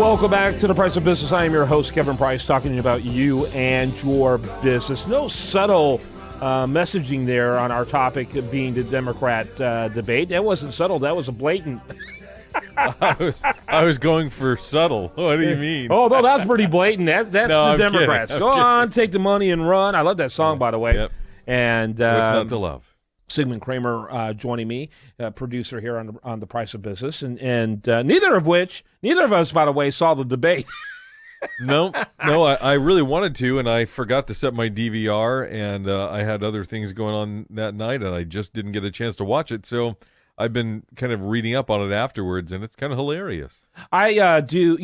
welcome back to The Price of Business. I am your host, Kevin Price, talking to you about you and your business. No subtle messaging there on our topic being the Democrat debate. That wasn't subtle. That was a blatant. I was going for subtle. What do you mean? Oh, no, that's pretty blatant. That's No, the I'm Democrats. kidding. Go I'm on, take the money and run. I love that song, by the way. Yep. And What's not to love? Sigmund Kramer joining me, producer here on the Price of Business, and neither of us, by the way, saw the debate. No, I really wanted to, and I forgot to set my DVR, and I had other things going on that night, and I just didn't get a chance to watch it. So I've been kind of reading up on it afterwards, and it's kind of hilarious. I do,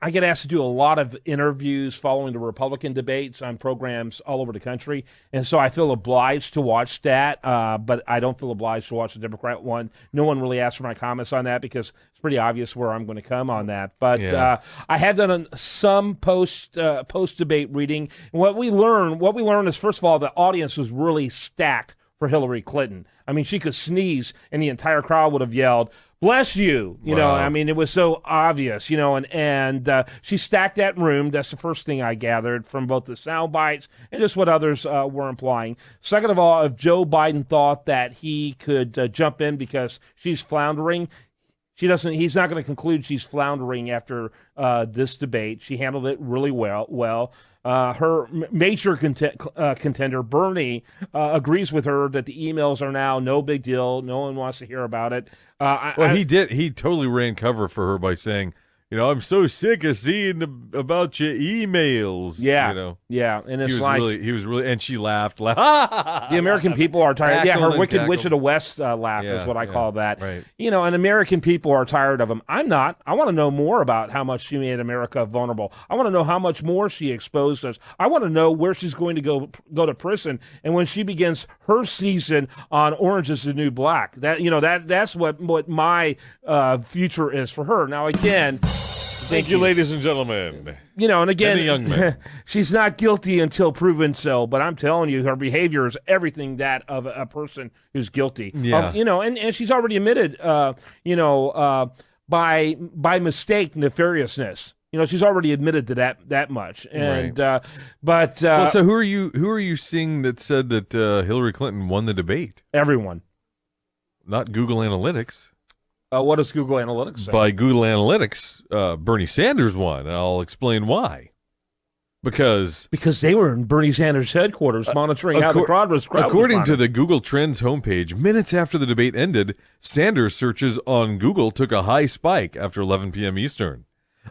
I get asked to do a lot of interviews following the Republican debates on programs all over the country, and so I feel obliged to watch that, but I don't feel obliged to watch the Democrat one. No one really asked for my comments on that because it's pretty obvious where I'm going to come on that. But Yeah. I have done some post debate reading. And what we learned is, first of all, the audience was really stacked for Hillary Clinton. I mean, she could sneeze and the entire crowd would have yelled, "Bless you." You know, I mean, it was so obvious, and she stacked that room. That's the first thing I gathered from both the sound bites and just what others were implying. Second of all, if Joe Biden thought that he could jump in because she's floundering, he's not going to conclude she's floundering after this debate. She handled it really well. Her major contender, Bernie, agrees with her that the emails are now no big deal. No one wants to hear about it. He did. He totally ran cover for her by saying, I'm so sick of seeing about your emails. Yeah, and it's he was really, and she laughed. The American people are tired. Yeah, her Wicked cackled. Witch of the West laugh is what I call that. Right. And American people are tired of him. I'm not. I want to know more about how much she made America vulnerable. I want to know how much more she exposed us. I want to know where she's going to go to prison, and when she begins her season on Orange is the New Black. That's what my future is for her. Now again. Thank you, ladies and gentlemen. And again, young man. She's not guilty until proven so, but I'm telling you, her behavior is everything that of a person who's guilty. Yeah. And she's already admitted, by mistake, nefariousness. She's already admitted to that much. And right. So who are you seeing that said that Hillary Clinton won the debate? Everyone. Not Google Analytics. What does Google Analytics say? By Google Analytics, Bernie Sanders won, and I'll explain why. Because they were in Bernie Sanders' headquarters monitoring how the crowd was. According to the Google Trends homepage, minutes after the debate ended, Sanders' searches on Google took a high spike after 11 p.m. Eastern.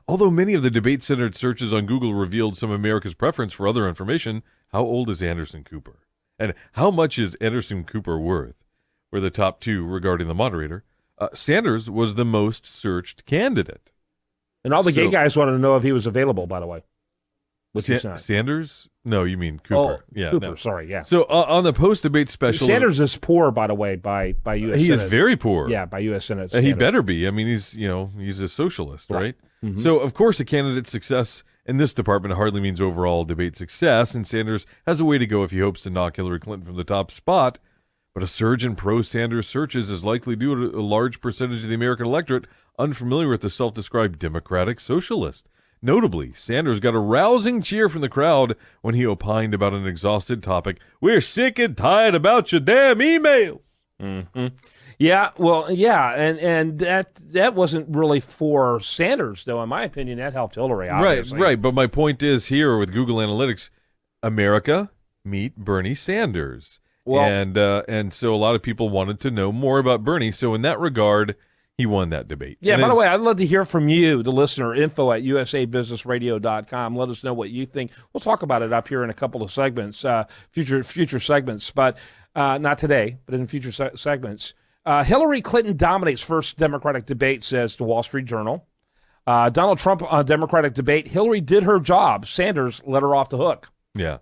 Although many of the debate-centered searches on Google revealed some America's preference for other information, how old is Anderson Cooper? And how much is Anderson Cooper worth? Were the top two regarding the moderator. Sanders was the most searched candidate. And all the gay guys wanted to know if he was available, by the way. Sanders? No, you mean Cooper. Oh, yeah, Cooper, no. Sorry, yeah. So on the post-debate special... Sanders is poor, by the way, by U.S. He Senate. is very poor. Yeah, by U.S. Senate And he standards. better be. I mean, he's a socialist, right? Mm-hmm. So, of course, a candidate's success in this department hardly means overall debate success, and Sanders has a way to go if he hopes to knock Hillary Clinton from the top spot. But a surge in pro-Sanders searches is likely due to a large percentage of the American electorate unfamiliar with the self-described democratic socialist. Notably, Sanders got a rousing cheer from the crowd when he opined about an exhausted topic. We're sick and tired about your damn emails. Mm-hmm. Yeah, well, yeah, and that wasn't really for Sanders, though. In my opinion, that helped Hillary, obviously. Right. But my point is here with Google Analytics, America, meet Bernie Sanders. Well, and so a lot of people wanted to know more about Bernie. So in that regard, he won that debate. Yeah, by the way, I'd love to hear from you, the listener, info@usabusinessradio.com. Let us know what you think. We'll talk about it up here in a couple of segments, future segments, but not today, but in future segments. Hillary Clinton dominates first Democratic debate, says the Wall Street Journal. Donald Trump on Democratic debate. Hillary did her job. Sanders let her off the hook. Yeah.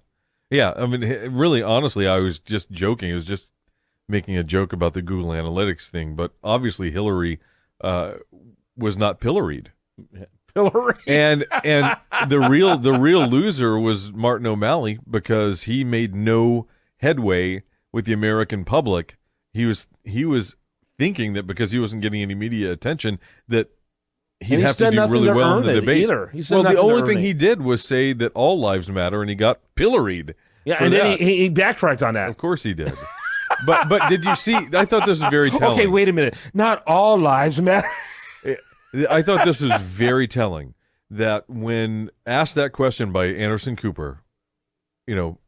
Yeah, I mean, really, honestly, I was just joking. I was just making a joke about the Google Analytics thing, but obviously Hillary was not pilloried. Hillary. And the real loser was Martin O'Malley because he made no headway with the American public. He was thinking that because he wasn't getting any media attention that he'd And have to do really well in the debate. Either. Well, the only thing he did was say that all lives matter, and he got pilloried. Yeah, and then he backtracked on that. Of course he did. but did you see? I thought this was very telling. Okay, wait a minute. Not all lives matter. I thought this was very telling that when asked that question by Anderson Cooper,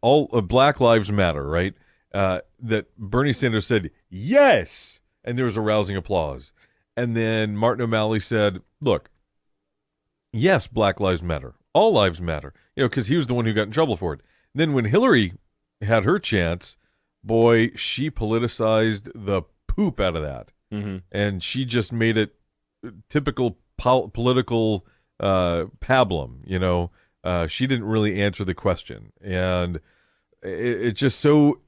all Black Lives Matter, right? That Bernie Sanders said yes, and there was a rousing applause. And then Martin O'Malley said, "Look, yes, Black Lives Matter, all lives matter," because he was the one who got in trouble for it. Then when Hillary had her chance, boy, she politicized the poop out of that. Mm-hmm. And she just made it typical political pablum, she didn't really answer the question. And it just so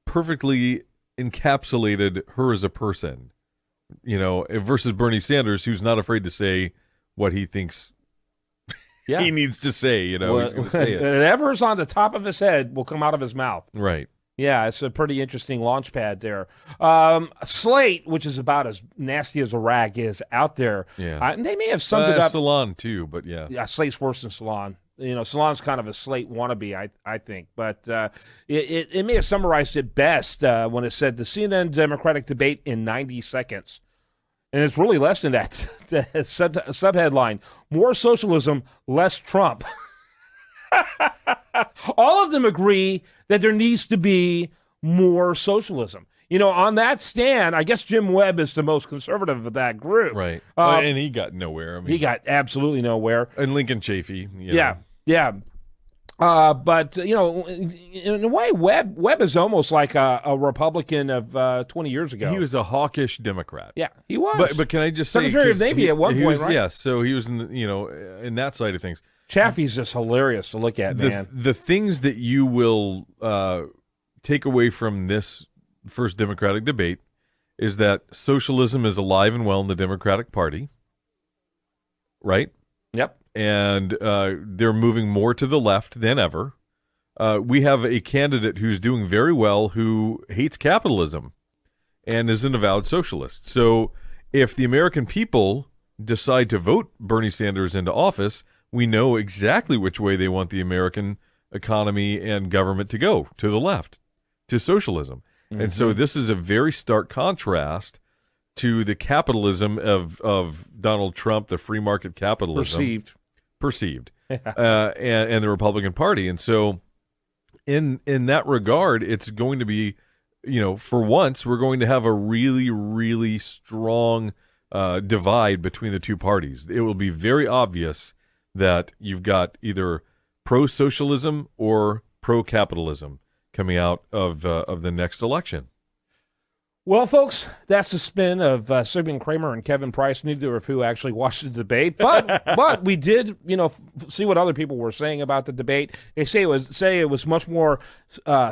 perfectly encapsulated her as a person, versus Bernie Sanders, who's not afraid to say what he thinks he needs to say, he's going to say it. Whatever's on the top of his head will come out of his mouth. Right. Yeah, it's a pretty interesting launch pad there. Slate, which is about as nasty as a rag, is out there. Yeah. And they may have summed it up. Salon, too, but yeah. Yeah, Slate's worse than Salon. Salon's kind of a Slate wannabe, I think. But it may have summarized it best when it said the CNN Democratic debate in 90 seconds. And it's really less than that. Subheadline, more socialism, less Trump. All of them agree that there needs to be more socialism. On that stand, I guess Jim Webb is the most conservative of that group. Right. And he got nowhere. He got absolutely nowhere. And Lincoln Chafee. Yeah. But, in a way, Webb is almost like a Republican of 20 years ago. He was a hawkish Democrat. Yeah, he was. But can I just say... Secretary of Navy at one point, right? Yeah, so he was in that side of things. Chaffee's just hilarious to look at, man. The things that you will take away from this first Democratic debate is that socialism is alive and well in the Democratic Party, right? Yep. And they're moving more to the left than ever. We have a candidate who's doing very well who hates capitalism and is an avowed socialist. So if the American people decide to vote Bernie Sanders into office, we know exactly which way they want the American economy and government to go, to the left, to socialism. Mm-hmm. And so this is a very stark contrast to the capitalism of Donald Trump, the free market capitalism. Perceived. And the Republican Party. And so in that regard, it's going to be, for once, we're going to have a really, really strong divide between the two parties. It will be very obvious that you've got either pro-socialism or pro-capitalism coming out of the next election. Well, folks, that's the spin of Sigmund Kramer and Kevin Price, neither of who actually watched the debate. But we did, see what other people were saying about the debate. They say it was much more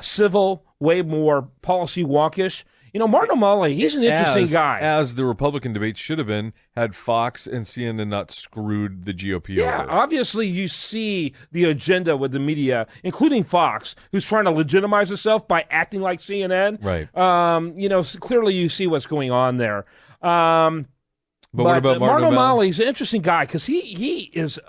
civil, way more policy wonkish. Martin O'Malley, he's an interesting guy. As the Republican debate should have been, had Fox and CNN not screwed the GOP over. Obviously you see the agenda with the media, including Fox, who's trying to legitimize itself by acting like CNN. Right. So clearly you see what's going on there. But what about Martin O'Malley? He's an interesting guy because he is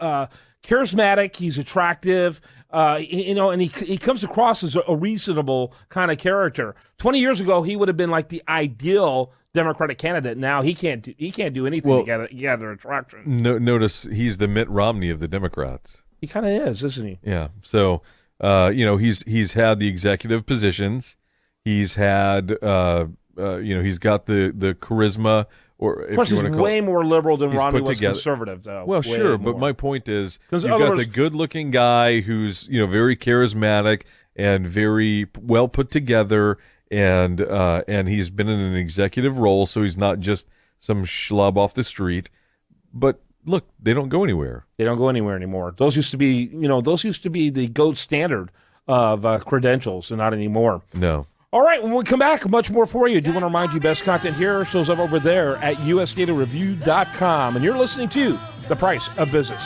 charismatic. He's attractive. And he comes across as a reasonable kind of character. 20 years ago, he would have been like the ideal Democratic candidate. Now he can't do anything to gather attraction. Notice he's the Mitt Romney of the Democrats. He kind of is, isn't he? Yeah. So, he's had the executive positions. He's had, he's got the charisma. Or of course, he's way more liberal than Romney was conservative, though. Well, sure, but my point is, you've got the good-looking guy who's very charismatic and very well put together, and he's been in an executive role, so he's not just some schlub off the street. But look, they don't go anywhere. They don't go anywhere anymore. Those used to be, the gold standard of credentials, and not anymore. No. All right, when we come back, much more for you. I do want to remind you, best content here shows up over there at usdatareview.com. And you're listening to The Price of Business.